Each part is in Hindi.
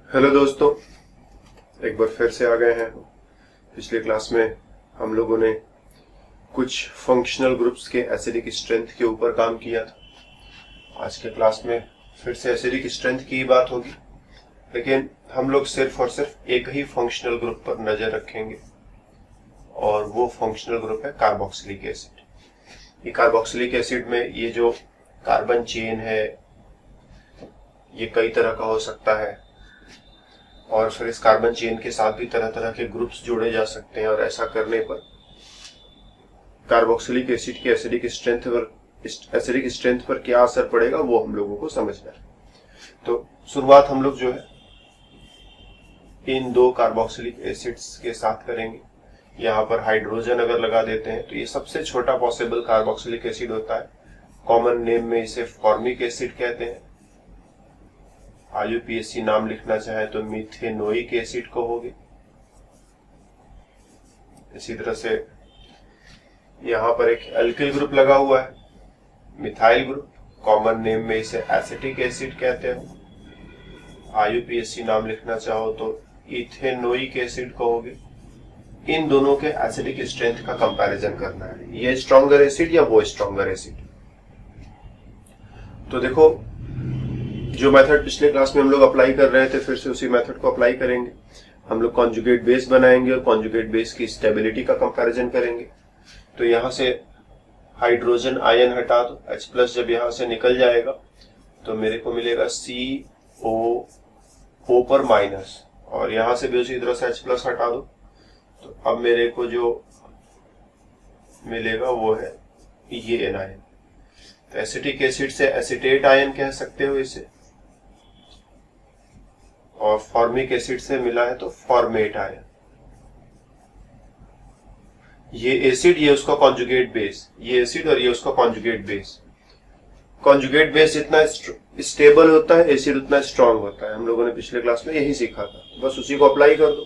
हेलो दोस्तों, एक बार फिर से आ गए हैं। पिछले क्लास में हम लोगों ने कुछ फंक्शनल ग्रुप्स के एसिडिक स्ट्रेंथ के ऊपर काम किया था। आज के क्लास में फिर से एसिडिक स्ट्रेंथ की बात होगी, लेकिन हम लोग सिर्फ और सिर्फ एक ही फंक्शनल ग्रुप पर नजर रखेंगे और वो फंक्शनल ग्रुप है कार्बोक्सिलिक एसिड। ये कार्बोक्सिलिक एसिड में ये जो कार्बन चेन है ये कई तरह का हो सकता है और फिर इस कार्बन चेन के साथ भी तरह तरह के ग्रुप्स जोड़े जा सकते हैं और ऐसा करने पर कार्बोक्सिलिक एसिड की एसिडिक स्ट्रेंथ पर क्या असर पड़ेगा वो हम लोगों को समझना है। तो शुरुआत हम लोग जो है इन दो कार्बोक्सिलिक एसिड्स के साथ करेंगे। यहाँ पर हाइड्रोजन अगर लगा देते हैं तो ये सबसे छोटा पॉसिबल कार्बोक्सिलिक एसिड होता है। कॉमन नेम में इसे फॉर्मिक एसिड कहते हैं। IUPAC नाम लिखना चाहे तो मिथेनोइक एसिड कहोगे। इसी तरह से यहां पर एक एल्किल ग्रुप लगा हुआ है, मिथाइल ग्रुप। कॉमन नेम में इसे एसिटिक एसिड कहते हैं। IUPAC नाम लिखना चाहो तो इथेनोइक एसिड कहोगे। इन दोनों के एसिडिक स्ट्रेंथ का कंपैरिजन करना है, ये स्ट्रॉन्गर एसिड या वो स्ट्रॉन्गर एसिड। तो देखो, जो मेथड पिछले क्लास में हम लोग अप्लाई कर रहे थे फिर से उसी मेथड को अप्लाई करेंगे। हम लोग कॉन्जुगेट बेस बनाएंगे और कॉन्जुगेट बेस की स्टेबिलिटी का कंपैरिजन करेंगे। तो यहां से हाइड्रोजन आयन हटा दो, H+ जब यहां से निकल जाएगा तो मेरे को मिलेगा CO पर माइनस, और यहां से भी उसी तरह से H+ हटा दो तो अब मेरे को जो मिलेगा वो है ये एनायन। तो एसिटिक एसिड से एसिटेट आयन कह सकते हो इसे, और फॉर्मिक एसिड से मिला है तो फॉर्मेट आयन। ये एसिड, ये उसका कॉन्जुगेट बेस, ये एसिड और ये उसका कॉन्जुगेट बेस। कॉन्जुगेट बेस जितना स्टेबल होता है एसिड उतना स्ट्रांग होता है। हम लोगों ने पिछले क्लास में यही सीखा था, बस उसी को अप्लाई कर दो।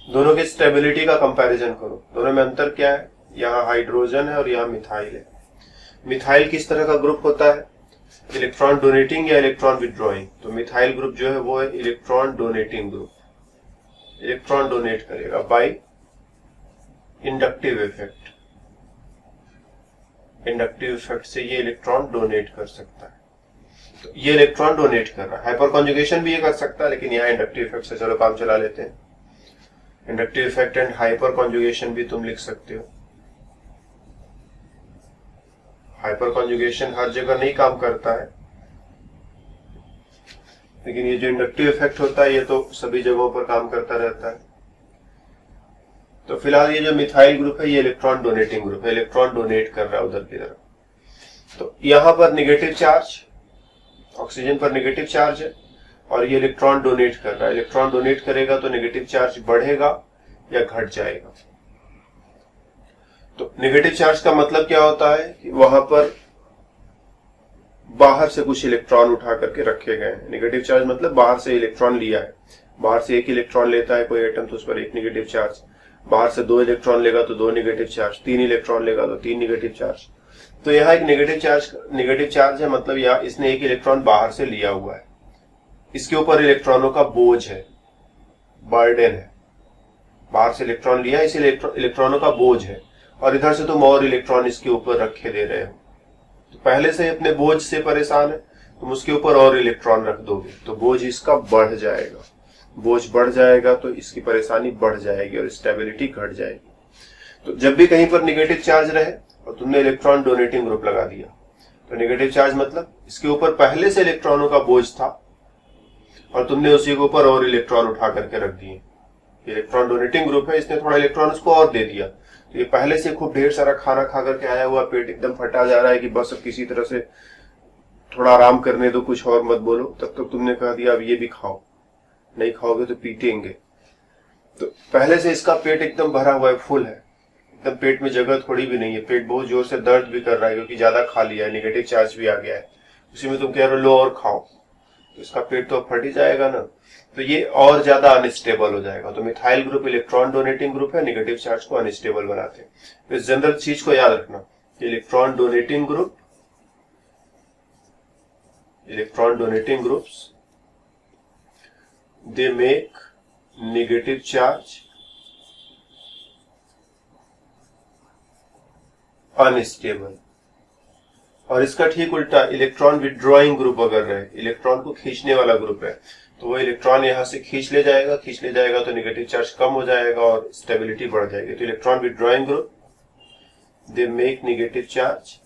दोनों की स्टेबिलिटी का कंपैरिजन करो, दोनों में अंतर क्या है। यहाँ हाइड्रोजन है और यहाँ मिथाइल है। मिथाइल किस तरह का ग्रुप होता है, इलेक्ट्रॉन डोनेटिंग या इलेक्ट्रॉन विड्रॉइंग। तो मिथाइल ग्रुप जो है वो है electron donating group, electron donate करेगा by inductive effect. Inductive effect से ये इलेक्ट्रॉन डोनेट कर सकता है। तो ये इलेक्ट्रॉन डोनेट कर रहा है। हाइपर कॉन्जुगेशन भी ये कर सकता है, लेकिन यहाँ इंडक्टिव इफेक्ट से चलो काम चला लेते हैं। Inductive effect and hyper conjugation भी तुम लिख सकते हो। हाइपर कॉन्जुगेशन हर जगह नहीं काम करता है, लेकिन ये जो इंडक्टिव इफेक्ट होता है ये तो सभी जगहों पर काम करता रहता है। तो फिलहाल ये जो मिथाइल ग्रुप है ये इलेक्ट्रॉन डोनेटिंग ग्रुप है, इलेक्ट्रॉन डोनेट कर रहा है उधर की तरफ। तो यहां पर नेगेटिव चार्ज, ऑक्सीजन पर नेगेटिव चार्ज है और ये इलेक्ट्रॉन डोनेट कर रहा है। इलेक्ट्रॉन डोनेट करेगा तो नेगेटिव चार्ज बढ़ेगा या घट जाएगा। तो नेगेटिव चार्ज का मतलब क्या होता है कि वहां पर बाहर से कुछ इलेक्ट्रॉन उठा करके रखे गए हैं। नेगेटिव चार्ज मतलब बाहर से इलेक्ट्रॉन लिया है। बाहर से एक इलेक्ट्रॉन लेता है कोई एटम तो उस पर एक नेगेटिव चार्ज, बाहर से 2 इलेक्ट्रॉन लेगा तो 2 नेगेटिव चार्ज, 3 इलेक्ट्रॉन लेगा तो 3 नेगेटिव चार्ज। तो यहाँ एक नेगेटिव चार्ज है, मतलब यहाँ इसने एक इलेक्ट्रॉन बाहर से लिया हुआ है। इसके ऊपर इलेक्ट्रॉनों का बोझ है, बर्डन है। बाहर से इलेक्ट्रॉन लिया, इस इलेक्ट्रॉनों का बोझ है और इधर से तुम और इलेक्ट्रॉन इसके ऊपर रखे दे रहे हो। तो पहले से अपने बोझ से परेशान है, तुम उसके ऊपर और इलेक्ट्रॉन रख दोगे तो बोझ इसका बढ़ जाएगा। बोझ बढ़ जाएगा तो इसकी परेशानी बढ़ जाएगी और स्टेबिलिटी घट जाएगी। तो जब भी कहीं पर नेगेटिव चार्ज रहे और तुमने इलेक्ट्रॉन डोनेटिंग ग्रुप लगा दिया तो नेगेटिव चार्ज मतलब इसके ऊपर पहले से इलेक्ट्रॉनों का बोझ था और तुमने उसी के ऊपर और इलेक्ट्रॉन उठा करके रख दिए। इलेक्ट्रॉन डोनेटिंग ग्रुप है, इसने थोड़ा इलेक्ट्रॉन उसको और दे दिया। तो ये पहले से खूब ढेर सारा खाना खा करके आया हुआ, पेट एकदम फटा जा रहा है कि बस अब किसी तरह से थोड़ा आराम करने दो, कुछ और मत बोलो। तब तक तुमने कह दिया अब ये भी खाओ, नहीं खाओगे तो पीटेंगे। तो पहले से इसका पेट एकदम भरा हुआ है, फुल है, एकदम पेट में जगह थोड़ी भी नहीं है। पेट बहुत जोर से दर्द भी कर रहा है क्योंकि ज्यादा खा लिया है, नेगेटिव चार्ज भी आ गया है। उसी में तुम कह रहे हो लो और खाओ, तो इसका पेट तो फट ही जाएगा ना। तो ये और ज्यादा अनस्टेबल हो जाएगा। तो methyl group electron donating group है, नेगेटिव चार्ज को अनस्टेबल बनाते हैं। तो इस जनरल चीज को याद रखना, electron donating groups they make negative charge unstable. और इसका ठीक उल्टा इलेक्ट्रॉन विड्रॉइंग ग्रुप अगर रहे, इलेक्ट्रॉन को खींचने वाला ग्रुप है, तो वो इलेक्ट्रॉन यहां से खींच ले जाएगा, खींच ले जाएगा तो नेगेटिव चार्ज कम हो जाएगा और स्टेबिलिटी बढ़ जाएगी। तो electron withdrawing group they make negative charge,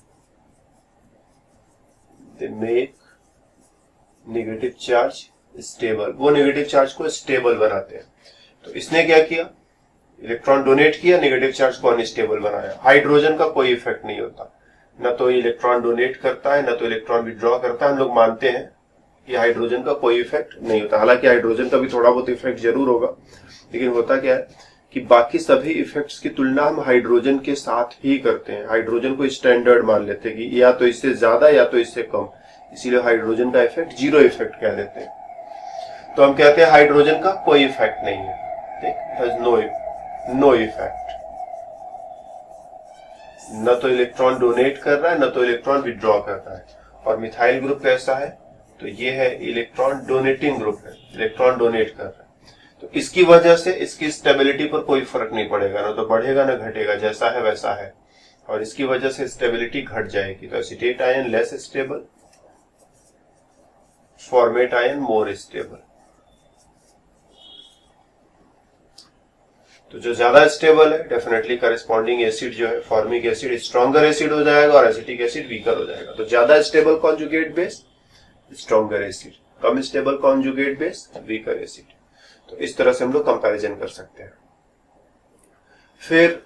they make negative charge stable, वो नेगेटिव चार्ज को स्टेबल बनाते हैं। तो इसने क्या किया, इलेक्ट्रॉन डोनेट किया, नेगेटिव चार्ज को अनस्टेबल बनाया। हाइड्रोजन का कोई इफेक्ट नहीं होता, न तो इलेक्ट्रॉन डोनेट करता है न तो इलेक्ट्रॉन विड्रॉ करता है। हम लोग मानते हैं कि हाइड्रोजन का कोई इफेक्ट नहीं होता, हालांकि हाइड्रोजन का भी थोड़ा बहुत इफेक्ट जरूर होगा, लेकिन होता क्या है कि बाकी सभी इफेक्ट्स की तुलना हम हाइड्रोजन के साथ ही करते हैं। हाइड्रोजन को स्टैंडर्ड मान लेते हैं कि या तो इससे ज्यादा या तो इससे कम, इसीलिए हाइड्रोजन का इफेक्ट जीरो इफेक्ट कह देते हैं। तो हम कहते हैं हाइड्रोजन का कोई इफेक्ट नहीं है, ठीक, नो इफेक्ट। न तो इलेक्ट्रॉन डोनेट कर रहा है न तो इलेक्ट्रॉन विड्रॉ कर रहा है। और मिथाइल ग्रुप कैसा है, तो ये है इलेक्ट्रॉन डोनेटिंग ग्रुप है, इलेक्ट्रॉन डोनेट कर रहा है। तो इसकी वजह से इसकी स्टेबिलिटी पर कोई फर्क नहीं पड़ेगा, ना तो बढ़ेगा ना घटेगा, जैसा है वैसा है। और इसकी वजह से स्टेबिलिटी घट जाएगी। तो acetate ion less stable, format ion more stable. तो जो ज्यादा स्टेबल है डेफिनेटली करेस्पॉन्डिंग एसिड जो है, फॉर्मिक एसिड स्ट्रॉन्गर एसिड हो जाएगा और एसिटिक एसिड वीकर हो जाएगा। तो ज्यादा stable conjugate base stronger acid, कम stable conjugate base weaker acid. तो इस तरह से हम लोग कंपैरिजन कर सकते हैं। फिर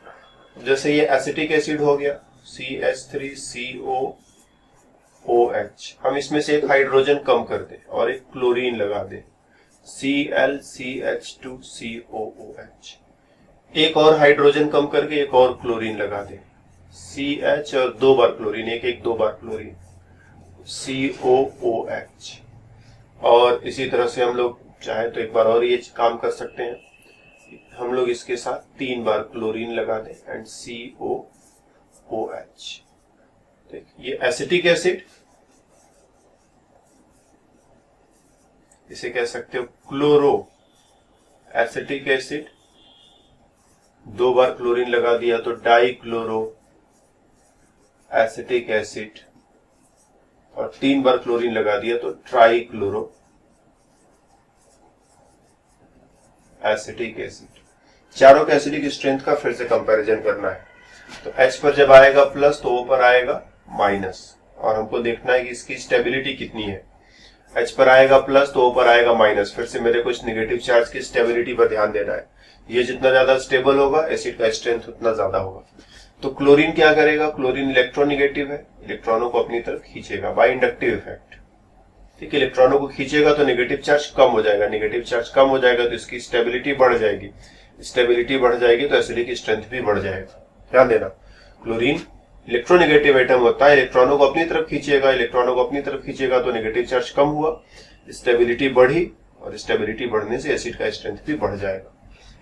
जैसे ये एसिटिक एसिड हो गया CH3COOH, हम इसमें से एक हाइड्रोजन कम कर दें और एक क्लोरीन लगा दें ClCH2COOH। एक और हाइड्रोजन कम करके एक और क्लोरीन लगा दें CH और दो बार क्लोरीन, एक दो बार क्लोरीन COOH। और इसी तरह से हम लोग चाहे तो एक बार और ये काम कर सकते हैं, हम लोग इसके साथ 3 बार क्लोरीन लगा दें एंड COOH। ये एसिटिक एसिड, इसे कह सकते हो क्लोरो एसिटिक एसिड। 2 बार क्लोरीन लगा दिया तो डाई क्लोरो एसिटिक एसिड, और 3 बार क्लोरीन लगा दिया तो ट्राई क्लोरो एसिटिक एसिड। चारों के एसिडिक स्ट्रेंथ का फिर से कंपैरिजन करना है। तो H पर जब आएगा प्लस तो O पर आएगा माइनस, और हमको देखना है कि इसकी स्टेबिलिटी कितनी है। H पर आएगा प्लस तो O पर आएगा माइनस, फिर से मेरे को इस नेगेटिव चार्ज की स्टेबिलिटी पर ध्यान देना है। ये जितना ज्यादा स्टेबल होगा एसिड का स्ट्रेंथ उतना ज्यादा होगा। तो क्लोरीन क्या करेगा, क्लोरीन इलेक्ट्रोनेगेटिव है, इलेक्ट्रॉनों को अपनी तरफ खींचेगा बाय इंडक्टिव इफेक्ट। ठीक है, इलेक्ट्रॉनों को खींचेगा तो नेगेटिव चार्ज कम हो जाएगा, नेगेटिव चार्ज कम हो जाएगा तो इसकी स्टेबिलिटी बढ़ जाएगी, स्टेबिलिटी बढ़ जाएगी तो एसिडिक स्ट्रेंथ भी बढ़ जाएगा। ध्यान देना, क्लोरीन इलेक्ट्रोनेगेटिव एटम होता है, इलेक्ट्रॉनों को अपनी तरफ खींचेगा, इलेक्ट्रॉनों को अपनी तरफ खींचेगा तो नेगेटिव चार्ज कम हुआ, स्टेबिलिटी बढ़ी, और स्टेबिलिटी बढ़ने से एसिड का स्ट्रेंथ भी बढ़ जाएगा।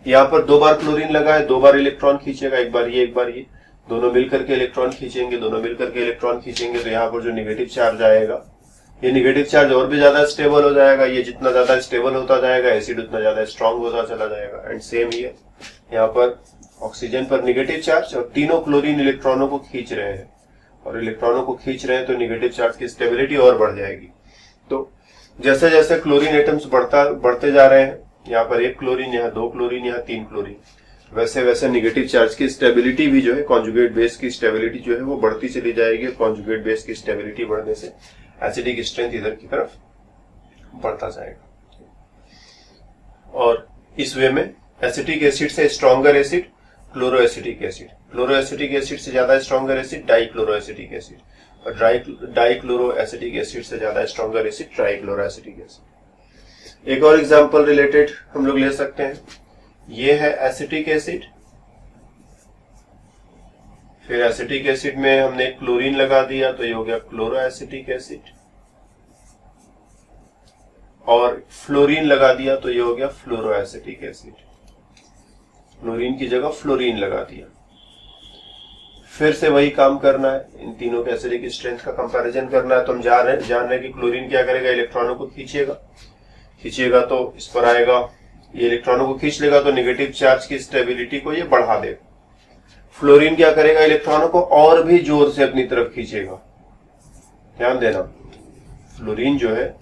यहाँ पर 2 बार क्लोरीन लगा है, 2 बार इलेक्ट्रॉन खींचेगा, एक बार ये एक बार ये, दोनों मिलकर के इलेक्ट्रॉन खींचेंगे, दोनों मिलकर के इलेक्ट्रॉन खींचेंगे। तो यहाँ पर जो नेगेटिव चार्ज आएगा, ये नेगेटिव चार्ज और भी ज्यादा स्टेबल हो जाएगा। ये जितना ज्यादा स्टेबल होता जाएगा एसिड उतना ज्यादा स्ट्रांग होता चला जाएगा। एंड सेम ये यहाँ पर ऑक्सीजन पर नेगेटिव चार्ज, और तीनों क्लोरीन इलेक्ट्रॉनों को खींच रहे हैं, और इलेक्ट्रॉनों को खींच रहे हैं तो नेगेटिव चार्ज की स्टेबिलिटी और बढ़ जाएगी। तो जैसे जैसे क्लोरीन एटम्स बढ़ते जा रहे हैं, यहाँ पर 1 क्लोरीन, यहाँ 2 क्लोरीन, यहाँ 3 क्लोरीन, वैसे वैसे नेगेटिव चार्ज की स्टेबिलिटी भी जो है, कॉन्जुगेट बेस की स्टेबिलिटी जो है वो बढ़ती चली जाएगी। कॉन्जुगेट बेस की स्टेबिलिटी बढ़ने से एसिडिक स्ट्रेंथ इधर की तरफ बढ़ता जाएगा। और इस वे में एसिटिक एसिड से stronger acid chloro acetic acid, chloro acetic acid से ज्यादा stronger acid die chloro acetic acid, और डाई क्लोरो एसिटिक एसिड से ज्यादा stronger acid try chloro acetic acid. एक और एग्जांपल रिलेटेड हम लोग ले सकते हैं, ये है एसिटिक एसिड। फिर एसिटिक एसिड में हमने क्लोरीन लगा दिया तो ये हो गया क्लोरो एसिटिक एसिड, और फ्लोरीन लगा दिया तो ये हो गया फ्लोरो एसिटिक एसिड। क्लोरीन की जगह फ्लोरीन लगा दिया। फिर से वही काम करना है, इन तीनों के एसिडिक स्ट्रेंथ का कंपैरिजन करना है। तो हम जान रहे हैं कि क्लोरीन क्या करेगा, इलेक्ट्रॉनों को खींचेगा, खींचेगा तो इस पर आएगा, ये इलेक्ट्रॉनों को खींच लेगा तो नेगेटिव चार्ज की स्टेबिलिटी को ये बढ़ा देगा। फ्लोरीन क्या करेगा, इलेक्ट्रॉनों को और भी जोर से अपनी तरफ खींचेगा। ध्यान देना, फ्लोरीन जो है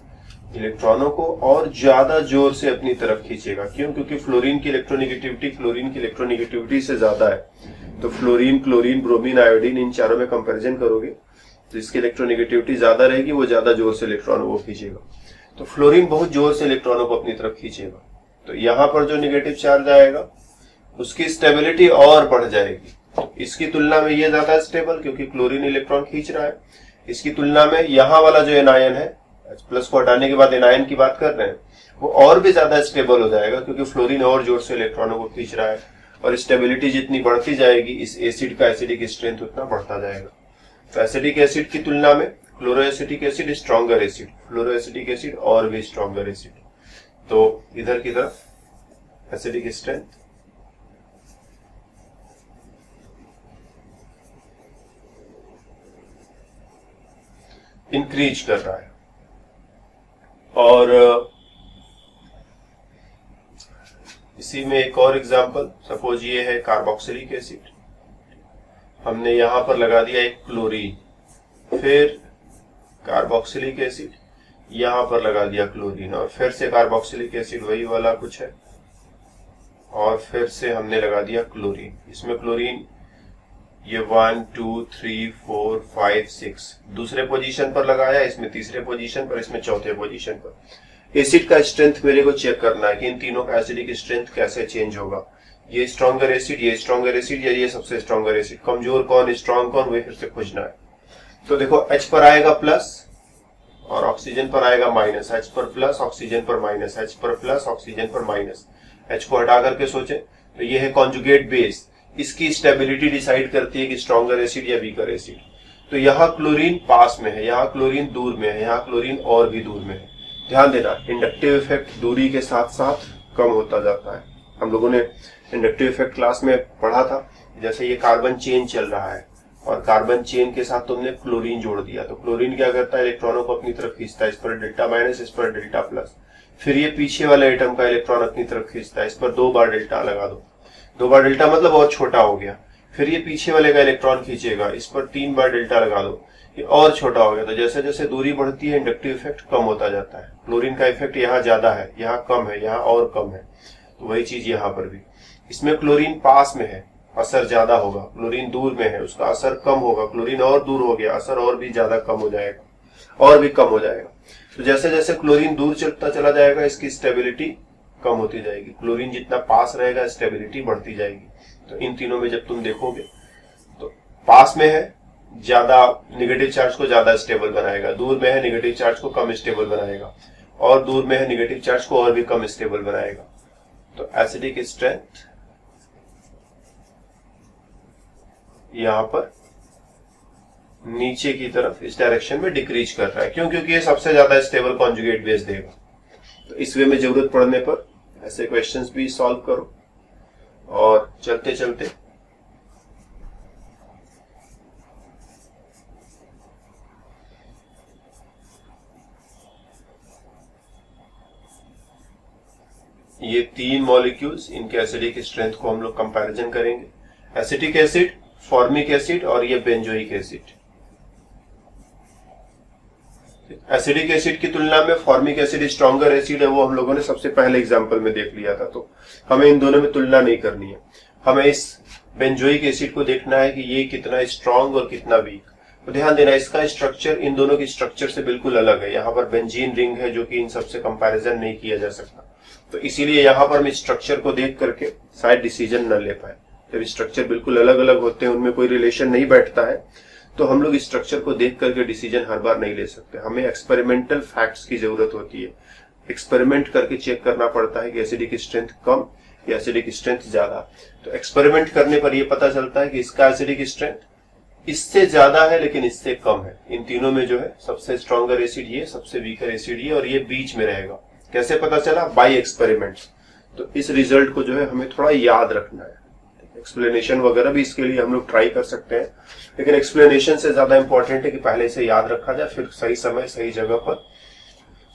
इलेक्ट्रॉनों को और ज्यादा जोर से अपनी तरफ खींचेगा। क्यों? क्योंकि फ्लोरीन की इलेक्ट्रोनेगेटिविटी से ज्यादा है। तो फ्लोरीन, क्लोरीन, ब्रोमीन, आयोडीन, इन चारों में कंपैरिजन करोगे तो इसकी इलेक्ट्रोनेगेटिविटी ज्यादा रहेगी, वो ज्यादा जोर से इलेक्ट्रॉनों को खींचेगा। तो फ्लोरीन बहुत जोर से इलेक्ट्रॉनों को अपनी तरफ खींचेगा। तो यहां पर जो नेगेटिव चार्ज आएगा उसकी स्टेबिलिटी और बढ़ जाएगी। इसकी तुलना में ये ज्यादा स्टेबल, क्योंकि क्लोरीन इलेक्ट्रॉन खींच रहा है। इसकी तुलना में यहां वाला जो एनायन है, प्लस को हटाने के बाद एनायन की बात कर रहे हैं, वो और भी ज्यादा स्टेबल हो जाएगा, क्योंकि फ्लोरीन और जोर से इलेक्ट्रॉनों को खींच रहा है। और स्टेबिलिटी जितनी बढ़ती जाएगी इस एसिड का एसिडिक स्ट्रेंथ उतना बढ़ता जाएगा। तो एसिडिक एसिड की तुलना में chloroacetic acid stronger acid, fluoroacetic acid और भी स्ट्रॉन्गर एसिड। तो इधर की तरफ एसिडिक स्ट्रेंथ इंक्रीज कर रहा है। और इसी में एक और एग्जांपल, सपोज ये है कार्बोक्सिलिक एसिड, हमने यहां पर लगा दिया एक क्लोरीन, फिर कार्बोक्सिलिक एसिड, यहां पर लगा दिया क्लोरीन, और फिर से कार्बोक्सिलिक एसिड वही वाला कुछ है, और फिर से हमने लगा दिया क्लोरीन। इसमें क्लोरीन ये 1 2 3 4 5 6 दूसरे पोजीशन पर लगाया, इसमें तीसरे पोजीशन पर, इसमें चौथे पोजीशन पर। एसिड का स्ट्रेंथ मेरे को चेक करना है कि इन तीनों का एसिडिक स्ट्रेंथ कैसे चेंज होगा। ये स्ट्रॉन्गर एसिड, ये स्ट्रॉन्गर एसिड, या ये सबसे स्ट्रॉन्गर एसिड, कमजोर कौन स्ट्रॉन्ग कौन, वही फिर से खोजना है। तो देखो H पर आएगा प्लस और ऑक्सीजन पर आएगा माइनस, H पर प्लस, ऑक्सीजन पर माइनस, H पर प्लस, ऑक्सीजन पर माइनस। H को हटा करके सोचे तो ये है कॉन्जुगेट बेस, इसकी स्टेबिलिटी डिसाइड करती है कि स्ट्रॉन्गर एसिड या वीकर एसिड। तो यहाँ क्लोरीन पास में है, यहाँ क्लोरीन दूर में है, यहाँ क्लोरीन और भी दूर में है। ध्यान देना, इंडक्टिव इफेक्ट दूरी के साथ साथ कम होता जाता है। हम लोगों ने इंडक्टिव इफेक्ट क्लास में पढ़ा था, जैसे ये कार्बन चेन चल रहा है और कार्बन चेन के साथ तुमने क्लोरीन जोड़ दिया, तो क्लोरीन क्या करता है, इलेक्ट्रॉनों को अपनी तरफ खींचता है, इस पर डेल्टा माइनस, इस पर डेल्टा प्लस। फिर ये पीछे वाले एटम का इलेक्ट्रॉन अपनी तरफ खींचता है, इस पर 2 बार डेल्टा लगा दो, 2 बार डेल्टा मतलब और छोटा हो गया। फिर ये पीछे वाले का इलेक्ट्रॉन खींचेगा, इस पर 3 बार डेल्टा लगा दो, ये और छोटा हो गया। तो जैसे जैसे दूरी बढ़ती है इंडक्टिव इफेक्ट कम होता जाता है। क्लोरीन का इफेक्ट यहाँ ज्यादा है, यहाँ कम है, यहाँ और कम है। तो वही चीज यहाँ पर भी, इसमें क्लोरीन पास में है, असर ज्यादा होगा, क्लोरीन दूर में है, उसका असर कम होगा। क्लोरीन और दूर हो गया, असर और भी ज्यादा कम हो जाएगा, और भी कम हो जाएगा। तो जैसे जैसे क्लोरीन दूर चलता चला जाएगा इसकी स्टेबिलिटी कम होती जाएगी, क्लोरीन जितना पास रहेगा स्टेबिलिटी बढ़ती जाएगी। तो इन तीनों में जब तुम देखोगे तो पास में है ज्यादा नेगेटिव चार्ज को ज्यादा स्टेबल बनाएगा, दूर में है नेगेटिव चार्ज को कम स्टेबल बनाएगा, और दूर में है नेगेटिव चार्ज को और भी कम स्टेबल बनाएगा। तो एसिडिक स्ट्रेंथ यहां पर नीचे की तरफ इस डायरेक्शन में डिक्रीज कर रहा है। क्यों? क्योंकि ये सबसे ज्यादा स्टेबल कॉन्जुगेट बेस देगा। तो इस वे में जरूरत पड़ने पर ऐसे क्वेश्चंस भी सॉल्व करो। और चलते चलते ये 3 मॉलिक्यूल्स, इनके एसिडिक स्ट्रेंथ को हम लोग कंपैरिजन करेंगे। एसिटिक एसिड, फॉर्मिक एसिड और ये बेंजोइक एसिड। एसिडिक एसिड की तुलना में फॉर्मिक एसिड स्ट्रॉन्गर एसिड है, वो हम लोगों ने सबसे पहले एग्जांपल में देख लिया था। तो हमें इन दोनों में तुलना नहीं करनी है, हमें इस बेंजोइक एसिड को देखना है कि ये कितना स्ट्रॉन्ग और कितना वीक। तो ध्यान देना, इसका स्ट्रक्चर इन दोनों की स्ट्रक्चर से बिल्कुल अलग है। यहाँ पर बेंजीन रिंग है जो कि इन सबसे कंपैरिजन नहीं किया जा सकता। तो इसीलिए यहाँ पर हम स्ट्रक्चर को देख करके शायद डिसीजन न ले पाए। जब स्ट्रक्चर बिल्कुल अलग अलग होते हैं, उनमें कोई रिलेशन नहीं बैठता है, तो हम लोग स्ट्रक्चर को देख करके डिसीजन हर बार नहीं ले सकते। हमें एक्सपेरिमेंटल फैक्ट्स की जरूरत होती है। एक्सपेरिमेंट करके चेक करना पड़ता है कि एसिडिक स्ट्रेंथ कम या एसिडिक स्ट्रेंथ ज्यादा। तो एक्सपेरिमेंट करने पर यह पता चलता है कि इसका एसिडिक स्ट्रेंथ इससे ज्यादा है लेकिन इससे कम है। इन तीनों में जो है सबसे स्ट्रॉन्गर एसिड ये, सबसे वीकर एसिड ये, और ये बीच में रहेगा। कैसे पता चला? By experiment. तो इस रिजल्ट को जो है हमें थोड़ा याद रखना है। एक्सप्लेनेशन वगैरह भी इसके लिए हम लोग ट्राई कर सकते हैं, लेकिन एक्सप्लेनेशन से ज्यादा इंपॉर्टेंट है कि पहले से याद रखा जाए, फिर सही समय सही जगह पर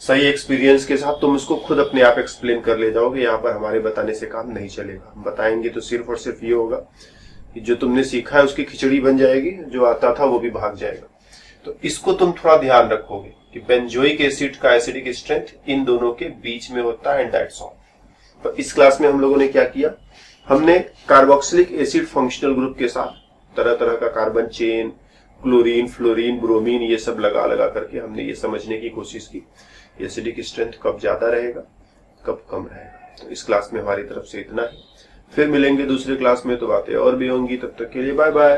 सही एक्सपीरियंस के साथ तुम इसको खुद अपने आप एक्सप्लेन कर ले जाओगे। यहाँ पर हमारे बताने से काम नहीं चलेगा। हम बताएंगे तो सिर्फ और सिर्फ ये होगा कि जो तुमने सीखा है उसकी खिचड़ी बन जाएगी, जो आता था वो भी भाग जाएगा। तो इसको तुम थोड़ा ध्यान रखोगे कि बेंजोइक एसिड का एसिडिक स्ट्रेंथ इन दोनों के बीच में होता है, एंड दैट्स ऑल। तो इस क्लास में हम लोगों ने क्या किया, हमने कार्बोक्सिलिक एसिड फंक्शनल ग्रुप के साथ तरह तरह का carbon chain, chlorine, fluorine, bromine, ये सब लगा लगा करके हमने ये समझने की कोशिश की एसिडिक स्ट्रेंथ कब ज्यादा रहेगा कब कम रहेगा। तो इस क्लास में हमारी तरफ से इतना ही। फिर मिलेंगे दूसरे क्लास में, तो बातें और भी होंगी। तब तक के लिए बाय बाय।